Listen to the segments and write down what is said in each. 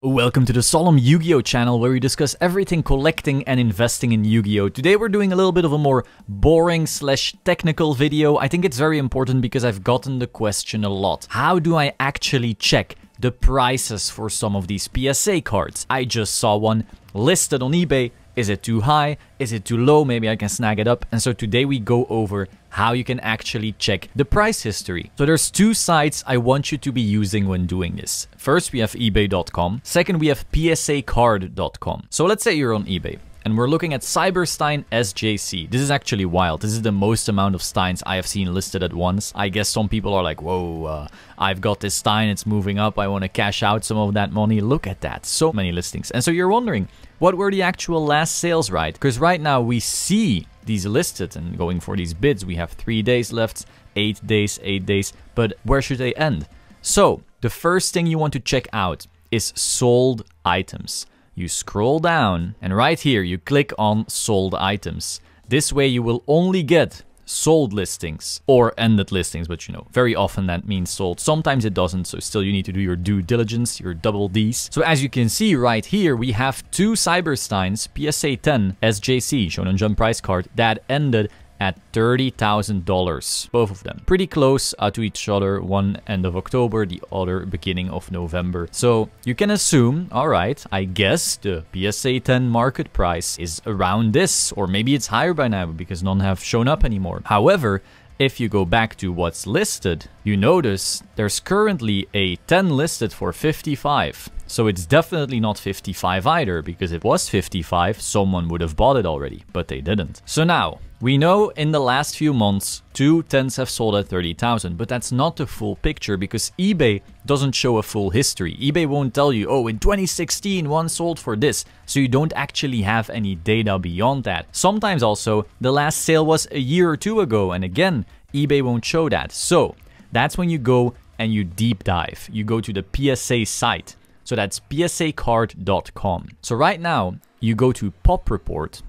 Welcome to the Solemn Yu-Gi-Oh channel where we discuss everything collecting and investing in Yu-Gi-Oh! Today we're doing a little bit of a more boring / technical video. I think it's very important because I've gotten the question a lot. How do I actually check the prices for some of these PSA cards? I just saw one listed on eBay. Is it too high? Is it too low? Maybe I can snag it up. And so today we go over how you can actually check the price history. So there's two sites I want you to be using when doing this. First, we have ebay.com. Second, we have psacard.com. So let's say you're on eBay and we're looking at Cyberstein SJC. This is actually wild. This is the most amount of Steins I have seen listed at once. I guess some people are like, whoa, I've got this Stein, it's moving up. I want to cash out some of that money. Look at that. So many listings. And so you're wondering, what were the actual last sales, right? Because right now we see these listed and going for these bids. We have 3 days left, 8 days, 8 days. But where should they end? So the first thing you want to check out is sold items. You scroll down and right here you click on sold items. This way you will only get sold listings or ended listings, but you know, very often that means sold. Sometimes it doesn't, so still you need to do your due diligence, your double Ds. So as you can see right here, we have two Cybersteins, PSA 10 SJC, Shonen Jump price card, that ended at $30,000, both of them. Pretty close to each other, one end of October, the other beginning of November. So you can assume, alright, I guess the PSA 10 market price is around this, or maybe it's higher by now because none have shown up anymore. However, if you go back to what's listed, you notice there's currently a 10 listed for 55. So it's definitely not 55 either, because if it was 55, someone would have bought it already, but they didn't. So now, we know in the last few months, 2 10s have sold at 30,000, but that's not the full picture because eBay doesn't show a full history. eBay won't tell you, oh, in 2016, one sold for this. So you don't actually have any data beyond that. Sometimes also, the last sale was a year or two ago, and again, eBay won't show that. So that's when you go and you deep dive. You go to the PSA site. So that's psacard.com. So right now, you go to Pop Report.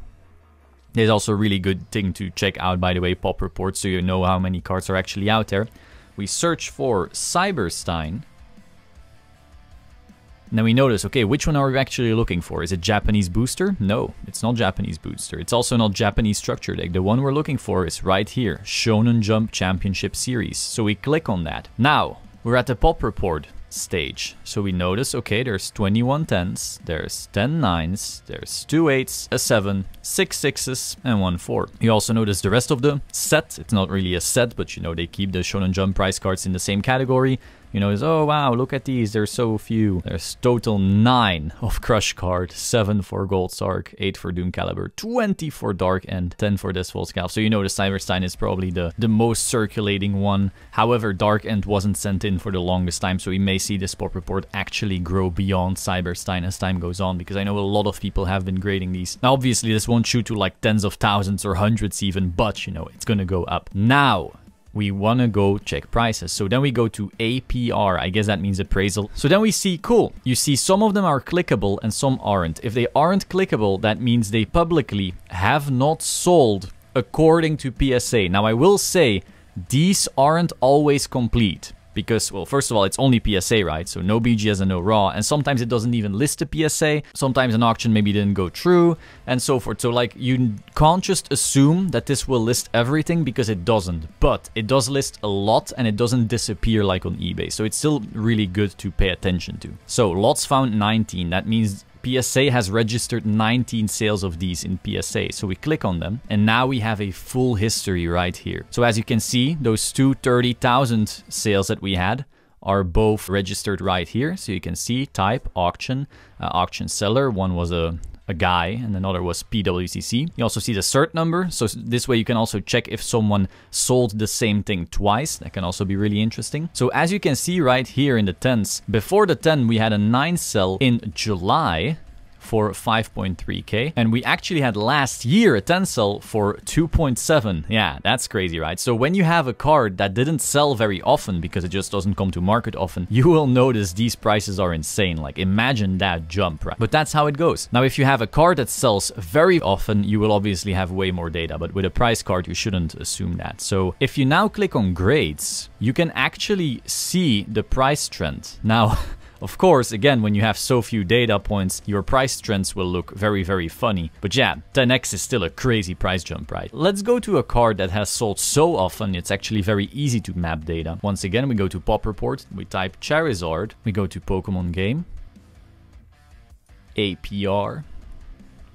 There's also a really good thing to check out, by the way, Pop Report, so you know how many cards are actually out there. We search for Cyberstein. And then we notice, okay, which one are we actually looking for? Is it Japanese booster? No, it's not Japanese booster. It's also not Japanese structure deck. The one we're looking for is right here, Shonen Jump Championship Series. So we click on that. Now, we're at the Pop Report stage. So we notice, okay, there's 21 10s, there's 10 9s, there's 2 8s, a 7, 6 6s, and 1 4. You also notice the rest of the set. It's not really a set, but you know, they keep the Shonen Jump price cards in the same category. You know, oh wow, look at these, there's so few. There's total 9 of Crush card, 7 for Gold Sark, 8 for Doom Caliber, 20 for Dark End, 10 for Deathfall Scalp. So you know the Cyberstein is probably the most circulating one. However, Dark End wasn't sent in for the longest time, so we may see this Pop Report actually grow beyond Cyberstein as time goes on, because I know a lot of people have been grading these. Now obviously this won't shoot to like tens of thousands or hundreds even, but you know, it's gonna go up. Now, we want to go check prices. So then we go to APR. I guess that means appraisal. So then we see, cool, you see some of them are clickable and some aren't. If they aren't clickable, that means they publicly have not sold according to PSA. Now I will say these aren't always complete. Because, well, first of all, it's only PSA, right? So no BGS and no RAW. And sometimes it doesn't even list a PSA. Sometimes an auction maybe didn't go through and so forth. So like, you can't just assume that this will list everything because it doesn't. But it does list a lot and it doesn't disappear like on eBay. So it's still really good to pay attention to. So lots found 19. That means PSA has registered 19 sales of these in PSA. So we click on them and now we have a full history right here. So as you can see, those two 30,000 sales that we had are both registered right here. So you can see type, auction, auction seller. One was a guy and another was PWCC. You also see the cert number. So this way you can also check if someone sold the same thing twice. That can also be really interesting. So as you can see right here in the 10s, before the 10 we had a 9 sell in July for 5.3k, and we actually had last year a 10 sell for 2.7. Yeah, that's crazy, right? So when you have a card that didn't sell very often because it just doesn't come to market often, you will notice these prices are insane. Like, imagine that jump, right? But that's how it goes. Now, if you have a card that sells very often, you will obviously have way more data, but with a price card, you shouldn't assume that. So if you now click on grades, you can actually see the price trend. Now, Of course, again, when you have so few data points, your price trends will look very, very funny. But yeah, 10x is still a crazy price jump, right? Let's go to a card that has sold so often, it's actually very easy to map data. Once again, we go to Pop Report, we type Charizard, we go to Pokemon Game, APR,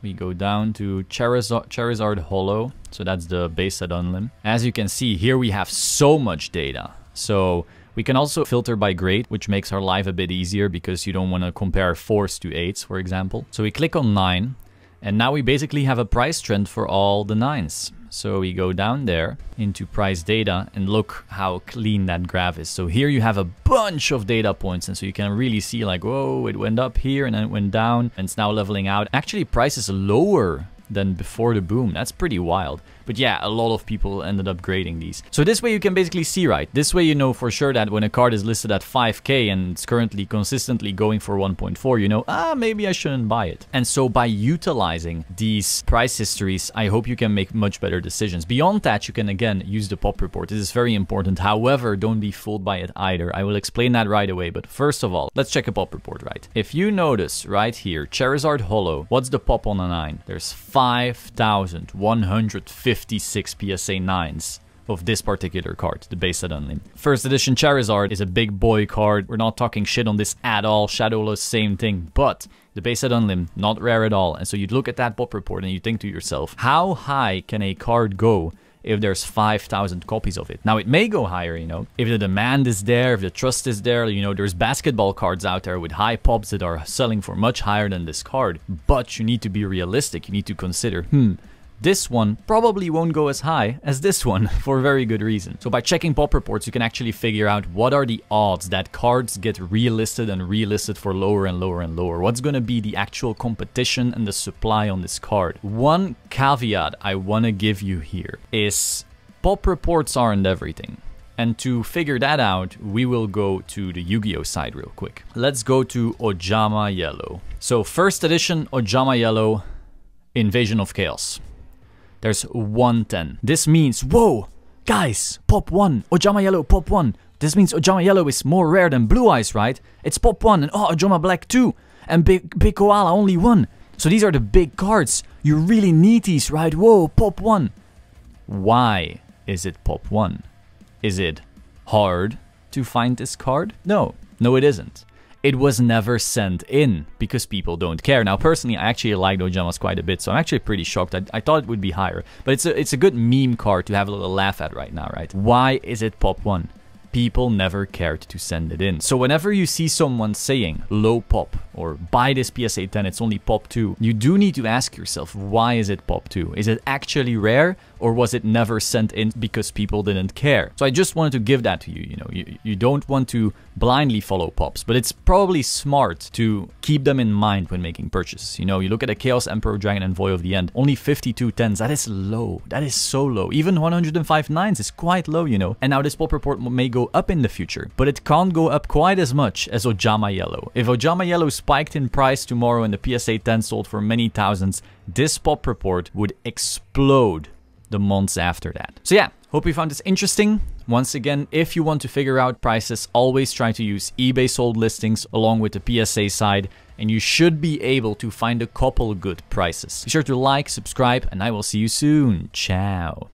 we go down to Charizard Holo, so that's the base set unlim. As you can see, here we have so much data. So we can also filter by grade, which makes our life a bit easier because you don't want to compare 4s to 8s, for example. So we click on 9, and now we basically have a price trend for all the 9s. So we go down there into price data and look how clean that graph is. So here you have a bunch of data points, and so you can really see like, whoa, it went up here and then it went down and it's now leveling out. Actually, price is lower than before the boom. That's pretty wild. But yeah, a lot of people ended up grading these. So this way you can basically see, right? This way you know for sure that when a card is listed at 5k and it's currently consistently going for 1.4, you know, maybe I shouldn't buy it. And so by utilizing these price histories, I hope you can make much better decisions. Beyond that, you can again use the Pop Report. This is very important. However, don't be fooled by it either. I will explain that right away. But first of all, let's check a Pop Report, right? If you notice right here, Charizard Holo, what's the pop on a 9? There's 5,156 PSA 9s of this particular card, the base set unlim. First edition Charizard is a big boy card. We're not talking shit on this at all. Shadowless, same thing. But the base set unlim, not rare at all. And so you'd look at that Pop Report and you think to yourself, how high can a card go if there's 5,000 copies of it? Now, it may go higher, you know, if the demand is there, if the trust is there, you know, there's basketball cards out there with high pops that are selling for much higher than this card. But you need to be realistic. You need to consider, this one probably won't go as high as this one for very good reason. So by checking Pop Reports, you can actually figure out what are the odds that cards get relisted and relisted for lower and lower and lower. What's going to be the actual competition and the supply on this card. One caveat I want to give you here is Pop Reports aren't everything. And to figure that out, we will go to the YuGiOh side real quick. Let's go to Ojama Yellow. So first edition Ojama Yellow, Invasion of Chaos. There's 110. This means, whoa, guys, pop 1, Ojama Yellow, pop 1. This means Ojama Yellow is more rare than Blue Eyes, right? It's pop 1, and oh, Ojama Black 2, and Big Koala only 1. So these are the big cards. You really need these, right? Whoa, pop 1. Why is it pop 1? Is it hard to find this card? No, it isn't. It was never sent in because people don't care. Now, personally, I actually like Ojamas quite a bit, so I'm actually pretty shocked. I thought it would be higher, but it's a good meme card to have a little laugh at right now, right? Why is it pop 1? People never cared to send it in. So whenever you see someone saying low pop or buy this PSA 10, it's only pop 2, you do need to ask yourself, why is it pop 2? Is it actually rare, or was it never sent in because people didn't care? So I just wanted to give that to you. You know, you don't want to blindly follow pops, but it's probably smart to keep them in mind when making purchases. You know, you look at a Chaos Emperor Dragon and Void of the End, only 52 10s. That is low. That is so low. Even 105 9s is quite low, you know. And now this Pop Report may go up in the future, but it can't go up quite as much as Ojama Yellow. If Ojama Yellow spiked in price tomorrow and the PSA 10 sold for many thousands, this Pop Report would explode the months after that. So yeah, hope you found this interesting. Once again, if you want to figure out prices, always try to use eBay sold listings along with the PSA side, and you should be able to find a couple good prices. Be sure to like, subscribe, and I will see you soon. Ciao.